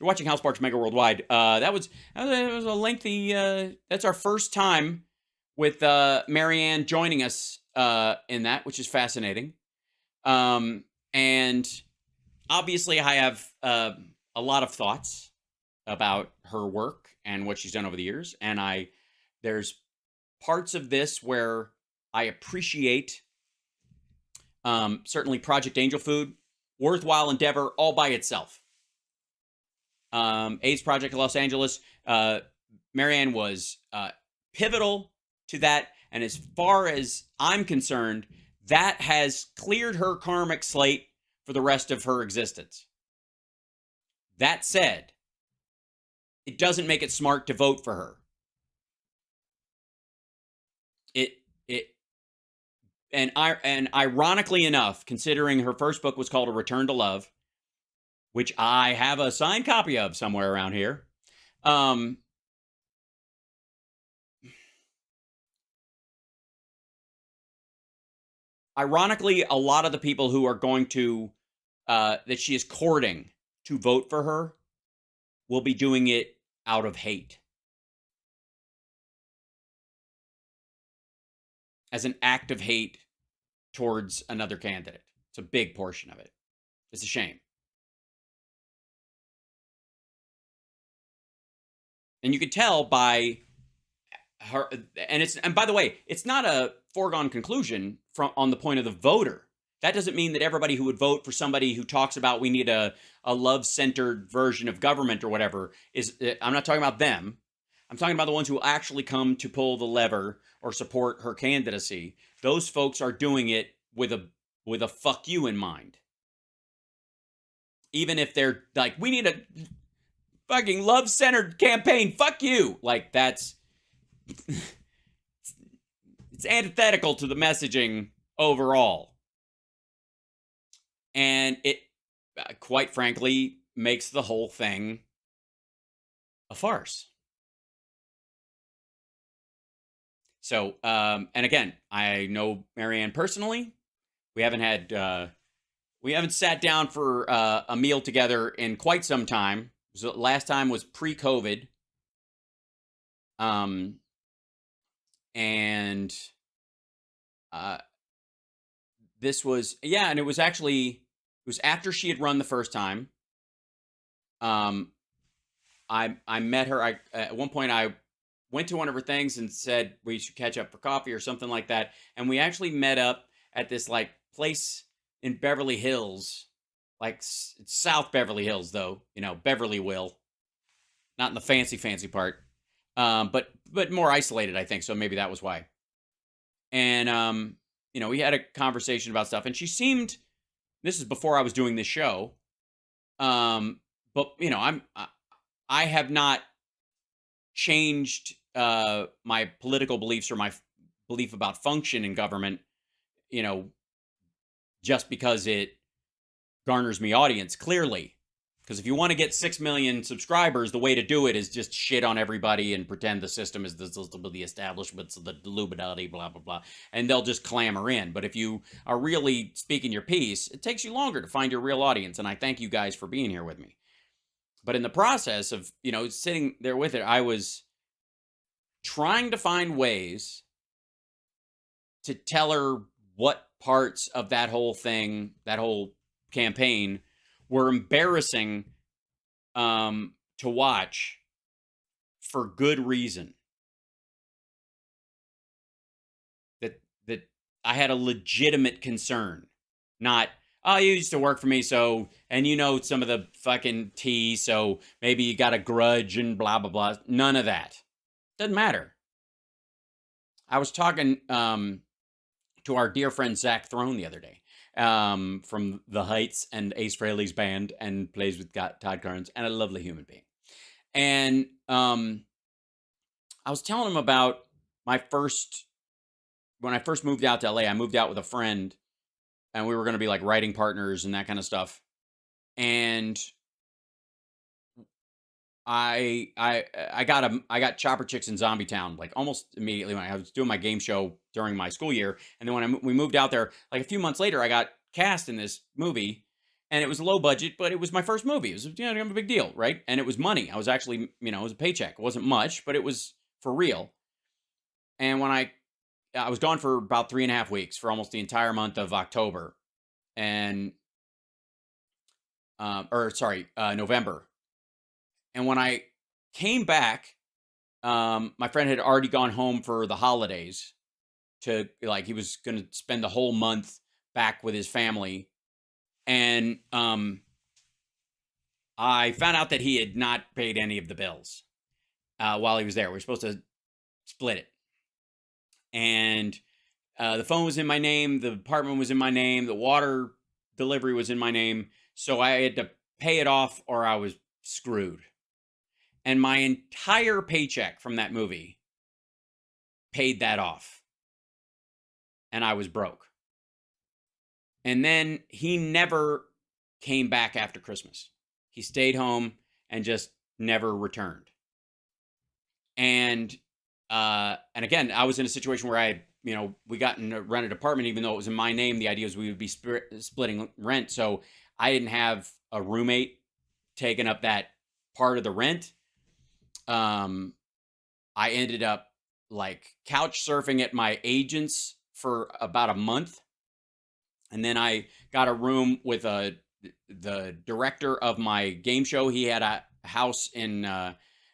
You're watching House Sparks Mega Worldwide. That was a lengthy. That's our first time with Marianne joining us in that, which is fascinating. And obviously, I have a lot of thoughts about her work and what she's done over the years, and there's parts of this where I appreciate certainly Project Angel Food, worthwhile endeavor all by itself. AIDS Project Los Angeles, Marianne was pivotal to that. And as far as I'm concerned, that has cleared her karmic slate for the rest of her existence. That said, it doesn't make it smart to vote for her. And ironically enough, considering her first book was called A Return to Love, which I have a signed copy of somewhere around here. Ironically, a lot of the people who are going to, that she is courting to vote for her will be doing it out of hate. As an act of hate towards another candidate. It's a big portion of it. It's a shame. And you could tell by her, and by the way, it's not a foregone conclusion on the point of the voter. That doesn't mean that everybody who would vote for somebody who talks about we need a love-centered version of government or whatever is. I'm not talking about them. I'm talking about the ones who will actually come to pull the lever or support her candidacy. Those folks are doing it with a fuck you in mind. Even if they're like, we need a fucking love-centered campaign, fuck you. Like, that's it's antithetical to the messaging overall. And it, quite frankly, makes the whole thing a farce. So, and again, I know Marianne personally. We haven't sat down for a meal together in quite some time. So last time was pre-COVID. And this was, and it was after she had run the first time. I met her. At one point I went to one of her things and said we should catch up for coffee or something like that. And we actually met up at this like place in Beverly Hills, like it's South Beverly Hills though, Beverlyville, not in the fancy part, but more isolated, I think. So maybe that was why. And we had a conversation about stuff, and she seemed. This is before I was doing this show, but I have not changed my political beliefs or my belief about function in government, just because it garners me audience, clearly. Because if you want to get 6 million subscribers, the way to do it is just shit on everybody and pretend the system is the establishments of the Illuminati, blah, blah, blah. And they'll just clamor in. But if you are really speaking your piece, it takes you longer to find your real audience. And I thank you guys for being here with me. But in the process of, sitting there with it, I was trying to find ways to tell her what parts of that whole thing, that whole campaign, were embarrassing to watch for good reason. That I had a legitimate concern, not, oh, you used to work for me, so, and some of the fucking tea, so maybe you got a grudge and blah, blah, blah. None of that. Doesn't matter. I was talking to our dear friend Zach Throne the other day. From The Heights and Ace Frehley's band, and plays with Todd Carnes, and a lovely human being. And I was telling him about when I first moved out to LA. I moved out with a friend, and we were going to be like writing partners and that kind of stuff. And I got Chopper Chicks in Zombie Town like almost immediately when I was doing my game show during my school year. And then when we moved out there, like a few months later, I got cast in this movie. And it was low budget, but it was my first movie. It was, a big deal, right? And it was money. I was actually, it was a paycheck. It wasn't much, but it was for real. And when I was gone for about 3.5 weeks for almost the entire month of October, and November. And when I came back, my friend had already gone home for the holidays he was going to spend the whole month back with his family. And I found out that he had not paid any of the bills while he was there. We were supposed to split it. And the phone was in my name. The apartment was in my name. The water delivery was in my name. So I had to pay it off or I was screwed. And my entire paycheck from that movie paid that off. And I was broke. And then he never came back after Christmas. He stayed home and just never returned. And again, I was in a situation where we got in a rented apartment, even though it was in my name. The idea was we would be splitting rent. So I didn't have a roommate taking up that part of the rent. I ended up couch surfing at my agent's for about a month. And then I got a room with the director of my game show. He had a house in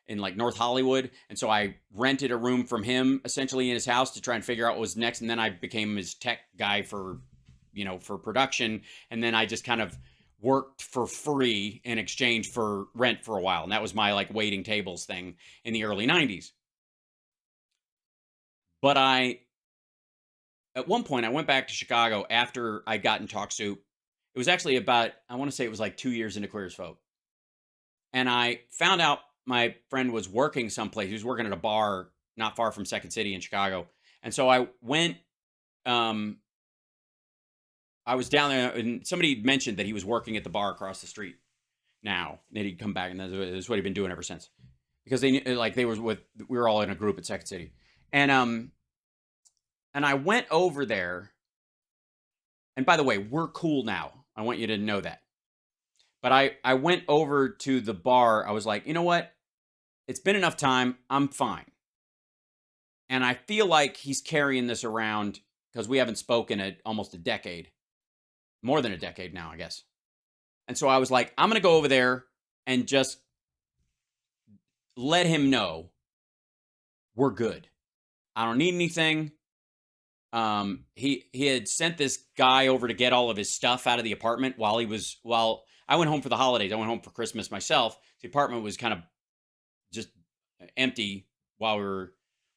North Hollywood. And so I rented a room from him essentially in his house to try and figure out what was next. And then I became his tech guy for production. And then I just kind of worked for free in exchange for rent for a while. And that was my waiting tables thing in the early 90s. But at one point I went back to Chicago after I got in Talk Soup. It was actually about, I want to say it was 2 years into Queer as Folk. And I found out my friend was working someplace. He was working at a bar not far from Second City in Chicago. And so I went, I was down there and somebody mentioned that he was working at the bar across the street now. That he'd come back, and that's what he'd been doing ever since. Because we were all in a group at Second City. And I went over there. And by the way, we're cool now. I want you to know that. But I went over to the bar. I was like, you know what? It's been enough time. I'm fine. And I feel like he's carrying this around because we haven't spoken at almost a decade. More than a decade now, I guess. And so I was like, I'm going to go over there and just let him know we're good. I don't need anything. He had sent this guy over to get all of his stuff out of the apartment while I went home for the holidays. I went home for Christmas myself. The apartment was kind of just empty while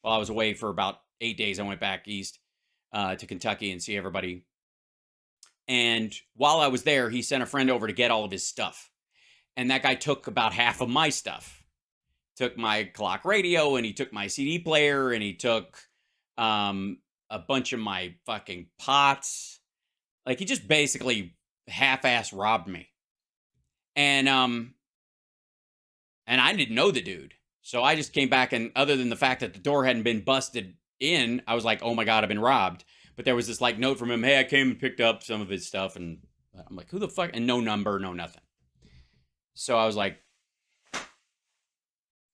I was away for about 8 days. I went back east to Kentucky and see everybody. And while I was there, he sent a friend over to get all of his stuff. And that guy took about half of my stuff. Took my clock radio, and he took my CD player, and he took a bunch of my fucking pots. He just basically half-ass robbed me. And I didn't know the dude. So I just came back, and other than the fact that the door hadn't been busted in, I was like, oh my God, I've been robbed. But there was this note from him, hey, I came and picked up some of his stuff. And I'm like, who the fuck? And no number, no nothing. So I was like,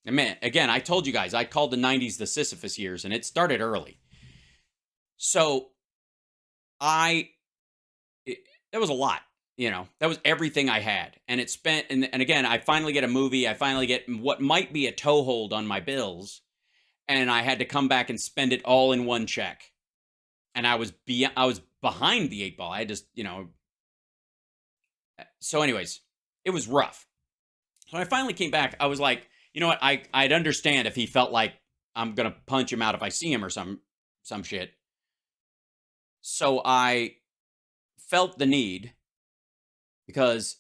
and man, again, I told you guys, I called the 90s the Sisyphus years, and it started early. So that was a lot, that was everything I had. And it spent, and again, I finally get a movie. I finally get what might be a toehold on my bills. And I had to come back and spend it all in one check. And I was behind the 8 ball. I just, so anyways, it was rough. So I finally came back. I was like, you know what? I'd understand if he felt like I'm going to punch him out if I see him or some shit. So I felt the need, because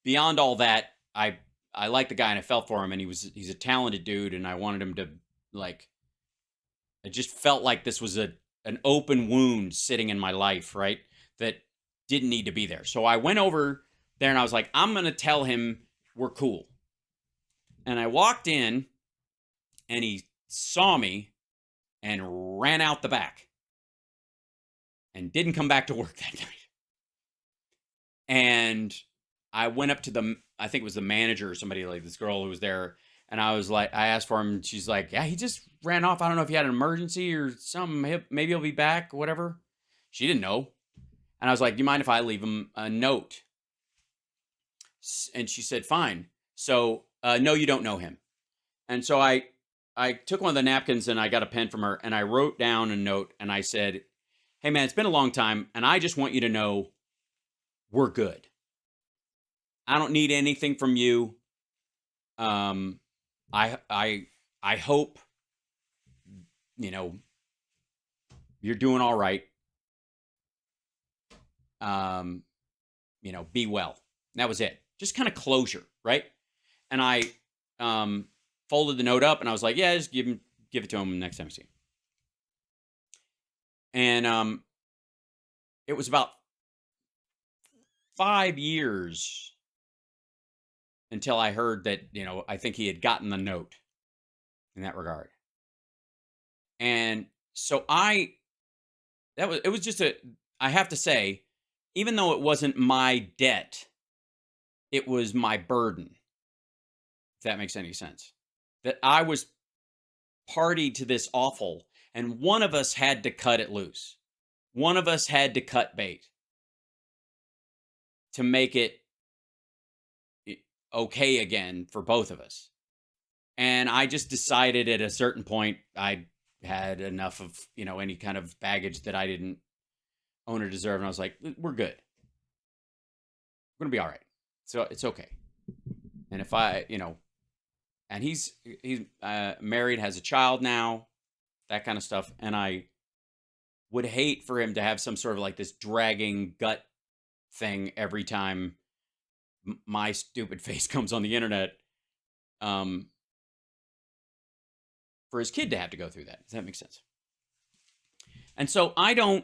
beyond all that, I liked the guy and I felt for him, and he's a talented dude, and I wanted him to I just felt like this was an open wound sitting in my life, right? That didn't need to be there. So I went over there and I was like, I'm going to tell him we're cool. And I walked in and he saw me and ran out the back and didn't come back to work that night. And I went up to I think it was the manager or somebody, like this girl who was there. And I was like, I asked for him. And she's like, yeah, he just ran off. I don't know if he had an emergency or something. Maybe he'll be back or whatever. She didn't know. And I was like, do you mind if I leave him a note? And she said, fine. So, no, you don't know him. And so I took one of the napkins and I got a pen from her and I wrote down a note and I said, hey man, it's been a long time and I just want you to know we're good. I don't need anything from you. I hope, you know, you're doing all right. You know, be well. And that was it. Just kind of closure, right? And I folded the note up and I was like, yeah, just give it to him next time I see him. And it was about 5 years until I heard that, you know, I think he had gotten the note in that regard. And so I have to say, even though it wasn't my debt, it was my burden, if that makes any sense. That I was party to this awful, and one of us had to cut it loose. One of us had to cut bait to make it okay again for both of us. And I just decided at a certain point I had enough of, you know, any kind of baggage that I didn't own or deserve. And I was like, we're good. We're going to be all right. So it's okay. And if I, you know, and he's married, has a child now, that kind of stuff. And I would hate for him to have some sort of like this dragging gut thing every time my stupid face comes on the internet, for his kid to have to go through that. Does that make sense? And so I don't,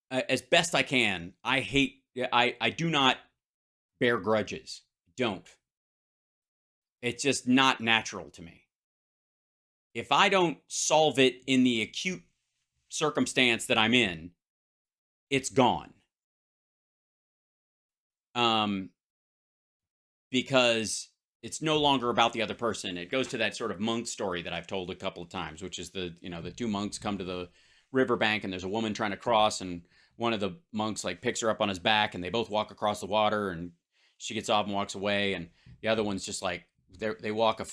as best I can, I do not bear grudges. Don't. It's just not natural to me. If I don't solve it in the acute circumstance that I'm in, it's gone. Because it's no longer about the other person. It goes to that sort of monk story that I've told a couple of times, which is the two monks come to the riverbank and there's a woman trying to cross, and one of the monks like picks her up on his back and they both walk across the water and she gets off and walks away. And the other one's just like, they walk a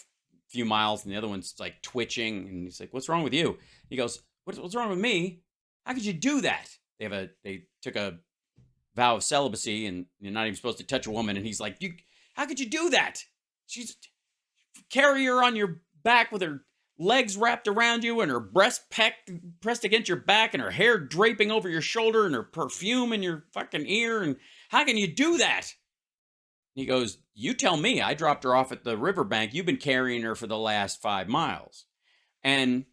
few miles and the other one's like twitching. And he's like, what's wrong with you? He goes, what's wrong with me? How could you do that? They took a vow of celibacy and you're not even supposed to touch a woman. And he's like, how could you do that? She's carry her on your back with her legs wrapped around you and her breast pressed against your back and her hair draping over your shoulder and her perfume in your fucking ear. And how can you do that? And he goes, you tell me. I dropped her off at the riverbank. You've been carrying her for the last 5 miles. And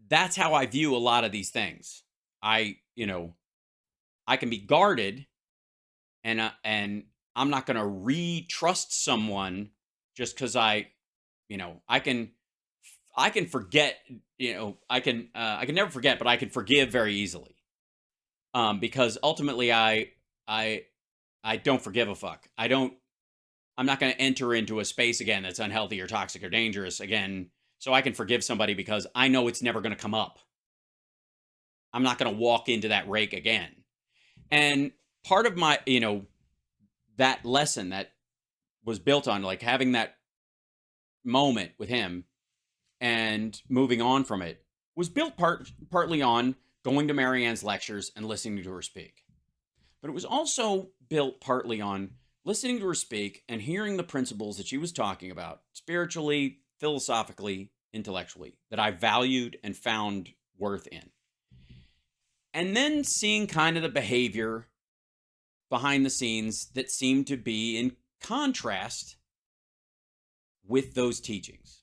that's how I view a lot of these things. I can be guarded and I'm not going to re-trust someone just because I can forget, I can never forget, but I can forgive very easily. Because ultimately I don't forgive a fuck. I'm not going to enter into a space again that's unhealthy or toxic or dangerous again. So I can forgive somebody because I know it's never going to come up. I'm not going to walk into that rake again. And part of my, that lesson that was built on like having that moment with him and moving on from it was built partly on going to Marianne's lectures and listening to her speak. But it was also built partly on listening to her speak and hearing the principles that she was talking about spiritually, philosophically, intellectually, that I valued and found worth in. And then seeing kind of the behavior behind the scenes that seemed to be in contrast with those teachings.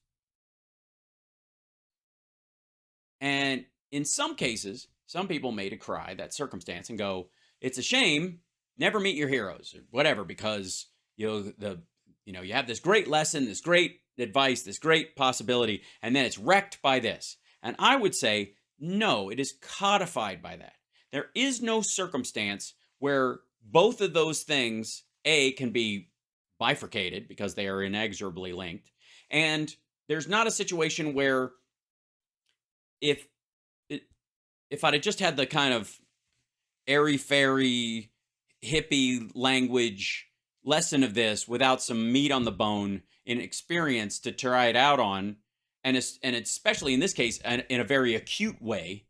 And in some cases, some people may decry that circumstance and go, it's a shame, never meet your heroes or whatever, because you have this great lesson, this great advice, this great possibility, and then it's wrecked by this. And I would say, no, it is codified by that. There is no circumstance where both of those things, can be bifurcated because they are inexorably linked. And there's not a situation where if it, if I'd have just had the kind of airy fairy hippie language lesson of this without some meat on the bone in experience to try it out on, and especially in this case in a very acute way,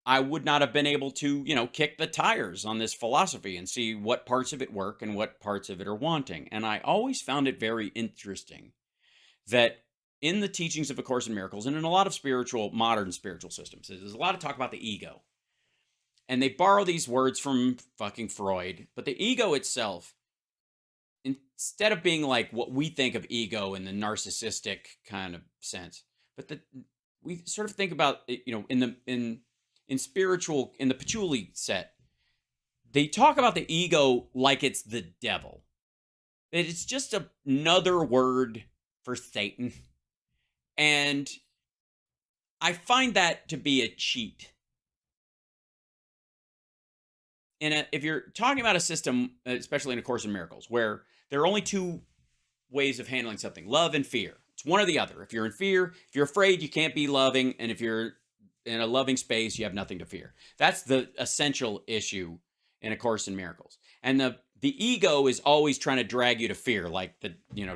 I would not have been able to, kick the tires on this philosophy and see what parts of it work and what parts of it are wanting. And I always found it very interesting that in the teachings of A Course in Miracles and in a lot of modern spiritual systems, there's a lot of talk about the ego. And they borrow these words from fucking Freud, but the ego itself, instead of being like what we think of ego in the narcissistic kind of sense, but we sort of think about it, in spiritual, in the patchouli set, they talk about the ego like it's the devil. It's just another word for Satan. And I find that to be a cheat. If you're talking about a system, especially in A Course in Miracles, where there are only two ways of handling something, love and fear. It's one or the other. If you're in fear, if you're afraid, you can't be loving. And if you're in a loving space, you have nothing to fear. That's the essential issue in A Course in Miracles. And the ego is always trying to drag you to fear, like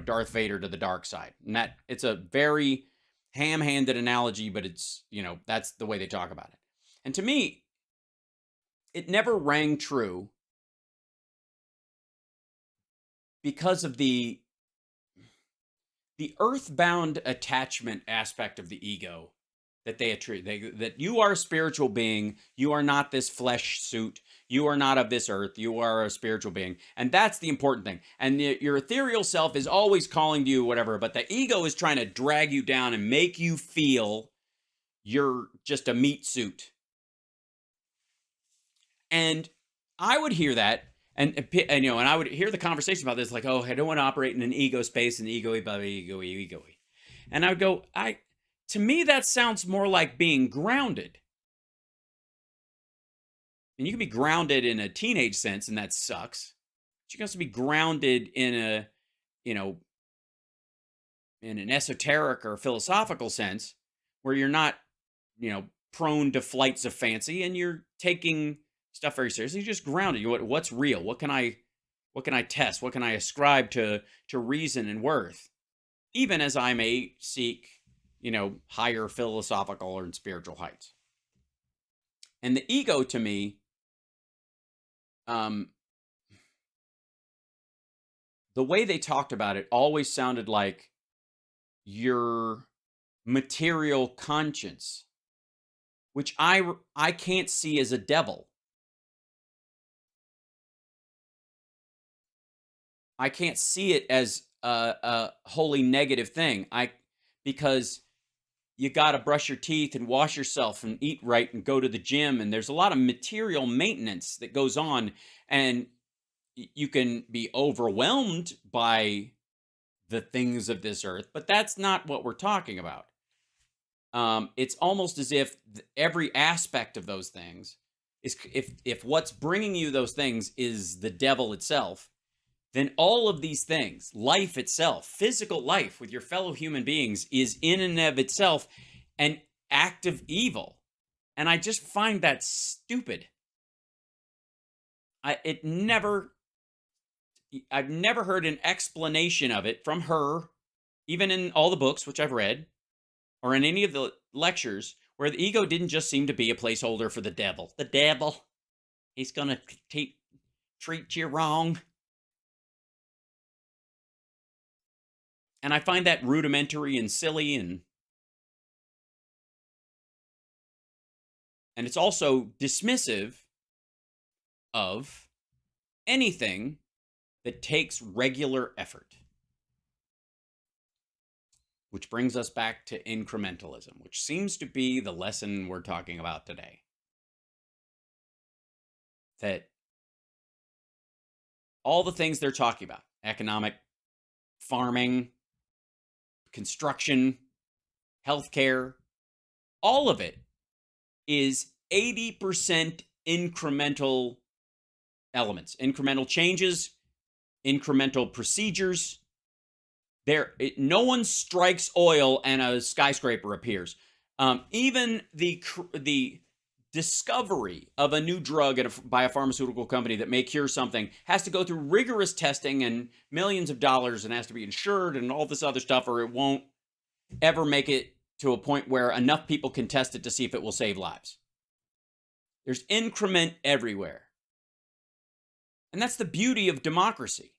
Darth Vader to the dark side. And it's a very ham-handed analogy, but it's, that's the way they talk about it. And to me, it never rang true because of the earthbound attachment aspect of the ego that they attribute. That you are a spiritual being, you are not this flesh suit, you are not of this earth, you are a spiritual being. And that's the important thing. And your ethereal self is always calling to you, whatever, but the ego is trying to drag you down and make you feel you're just a meat suit. And I would hear that, and I would hear the conversation about this, like, oh, I don't want to operate in an ego space, and ego. And I would go, to me, that sounds more like being grounded. And you can be grounded in a teenage sense, and that sucks. But you can also be grounded in in an esoteric or philosophical sense, where you're not, prone to flights of fancy, and you're taking stuff very seriously. You're just grounded. What's real? What can I test? What can I ascribe to reason and worth? Even as I may seek, higher philosophical or spiritual heights. And the ego, to me, the way they talked about it always sounded like your material conscience, which I can't see as a devil. I can't see it as a wholly negative thing. Because you got to brush your teeth and wash yourself and eat right and go to the gym. And there's a lot of material maintenance that goes on. And you can be overwhelmed by the things of this earth, but that's not what we're talking about. It's almost as if every aspect of those things is, if what's bringing you those things is the devil itself, then all of these things, life itself, physical life with your fellow human beings, is in and of itself an act of evil. And I just find that stupid. I've never heard an explanation of it from her, even in all the books, which I've read, or in any of the lectures, where the ego didn't just seem to be a placeholder for the devil. The devil, he's going to treat you wrong. And I find that rudimentary and silly, and it's also dismissive of anything that takes regular effort. Which brings us back to incrementalism, which seems to be the lesson we're talking about today. That all the things they're talking about, economic, farming, construction, healthcare, all of it is 80% incremental elements, incremental changes, incremental procedures. No one strikes oil and a skyscraper appears. Even the discovery of a new drug by a pharmaceutical company that may cure something has to go through rigorous testing and millions of dollars and has to be insured and all this other stuff, or it won't ever make it to a point where enough people can test it to see if it will save lives. There's increment everywhere. And that's the beauty of democracy,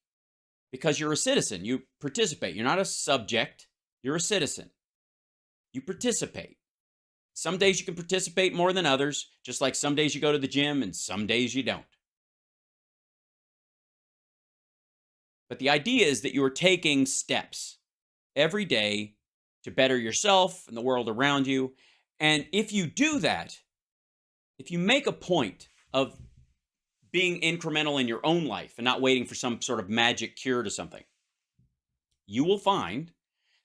because you're a citizen. You participate. You're not a subject. You're a citizen. You participate. Some days you can participate more than others, just like some days you go to the gym and some days you don't. But the idea is that you are taking steps every day to better yourself and the world around you. And if you do that, if you make a point of being incremental in your own life and not waiting for some sort of magic cure to something, you will find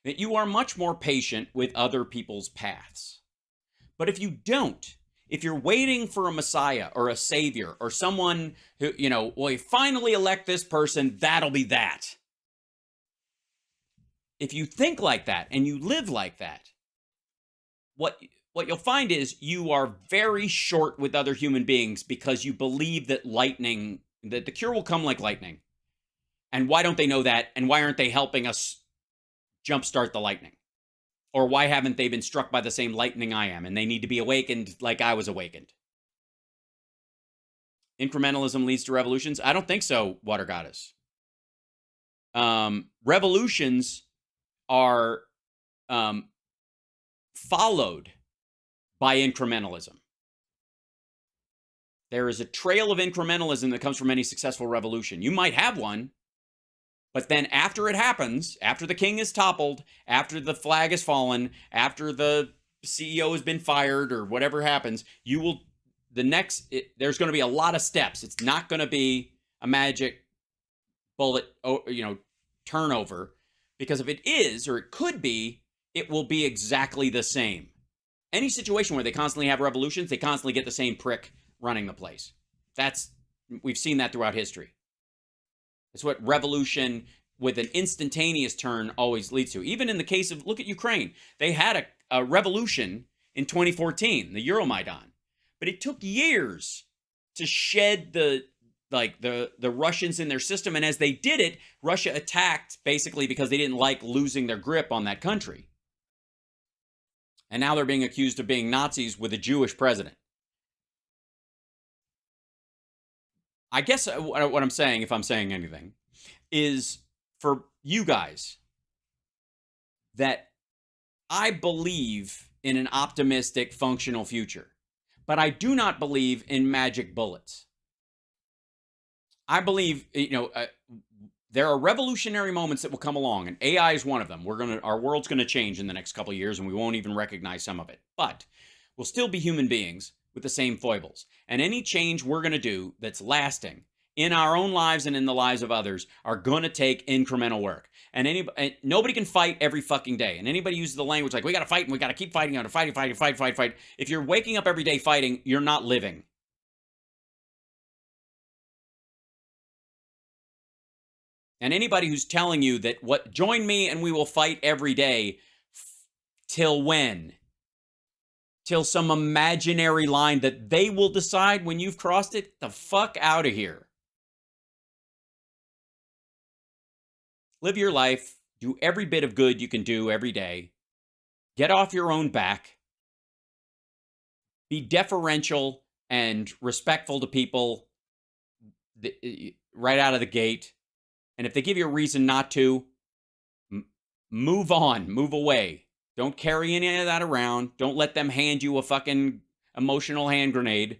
that you are much more patient with other people's paths. But if you don't, if you're waiting for a messiah or a savior or someone who, well, you finally elect this person, that'll be that. If you think like that and you live like that, what you'll find is you are very short with other human beings, because you believe that that the cure will come like lightning. And why don't they know that? And why aren't they helping us jumpstart the lightning? Or why haven't they been struck by the same lightning I am, and they need to be awakened like I was awakened? Incrementalism leads to revolutions? I don't think so, Water Goddess. Revolutions are followed by incrementalism. There is a trail of incrementalism that comes from any successful revolution. You might have one, but then after it happens, after the king is toppled, after the flag has fallen, after the CEO has been fired or whatever happens, there's going to be a lot of steps. It's not going to be a magic bullet, turnover, because if it is, or it could be, it will be exactly the same. Any situation where they constantly have revolutions, they constantly get the same prick running the place. We've seen that throughout history. It's what revolution with an instantaneous turn always leads to. Even in the case of, look at Ukraine. They had a revolution in 2014, the Euromaidan. But it took years to shed the Russians in their system. And as they did it, Russia attacked basically because they didn't like losing their grip on that country. And now they're being accused of being Nazis with a Jewish president. I guess what I'm saying, if I'm saying anything, is for you guys that I believe in an optimistic, functional future, but I do not believe in magic bullets. I believe, there are revolutionary moments that will come along, and AI is one of them. Our world's going to change in the next couple of years, and we won't even recognize some of it. But we'll still be human beings with the same foibles. And any change we're going to do that's lasting in our own lives and in the lives of others are going to take incremental work. And nobody can fight every fucking day. And anybody uses the language like, we got to fight and we got to keep fighting, fight. If you're waking up every day fighting, you're not living. And anybody who's telling you that join me and we will fight every day, till when? Till some imaginary line that they will decide when you've crossed it? The fuck out of here. Live your life. Do every bit of good you can do every day. Get off your own back. Be deferential and respectful to people right out of the gate. And if they give you a reason not to, move on, move away. Don't carry any of that around. Don't let them hand you a fucking emotional hand grenade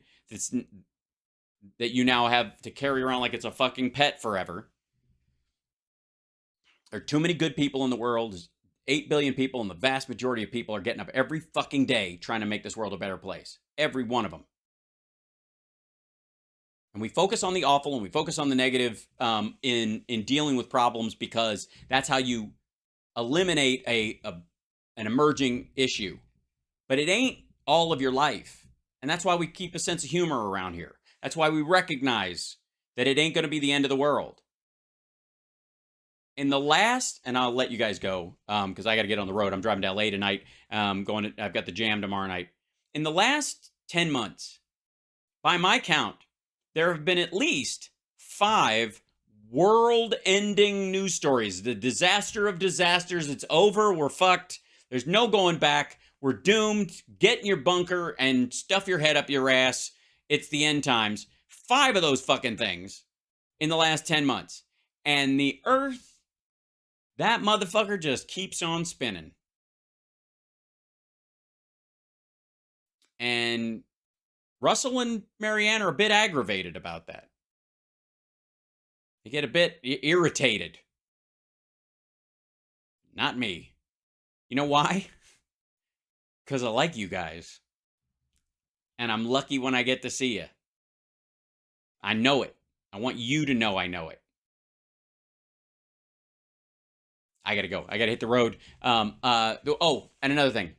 that you now have to carry around like it's a fucking pet forever. There are too many good people in the world. There's 8 billion people, and the vast majority of people are getting up every fucking day trying to make this world a better place. Every one of them. And we focus on the awful and we focus on the negative in dealing with problems, because that's how you eliminate an emerging issue. But it ain't all of your life. And that's why we keep a sense of humor around here. That's why we recognize that it ain't going to be the end of the world. In the last, and I'll let you guys go because I got to get on the road. I'm driving to LA tonight. I've got the Jam tomorrow night. In the last 10 months, by my count, there have been at least 5 world-ending news stories. The disaster of disasters. It's over. We're fucked. There's no going back. We're doomed. Get in your bunker and stuff your head up your ass. It's the end times. 5 of those fucking things in the last 10 months. And the earth, that motherfucker just keeps on spinning. And Russell and Marianne are a bit aggravated about that. They get a bit irritated. Not me. You know why? Because I like you guys. And I'm lucky when I get to see you. I know it. I want you to know I know it. I gotta go. I gotta hit the road. And another thing.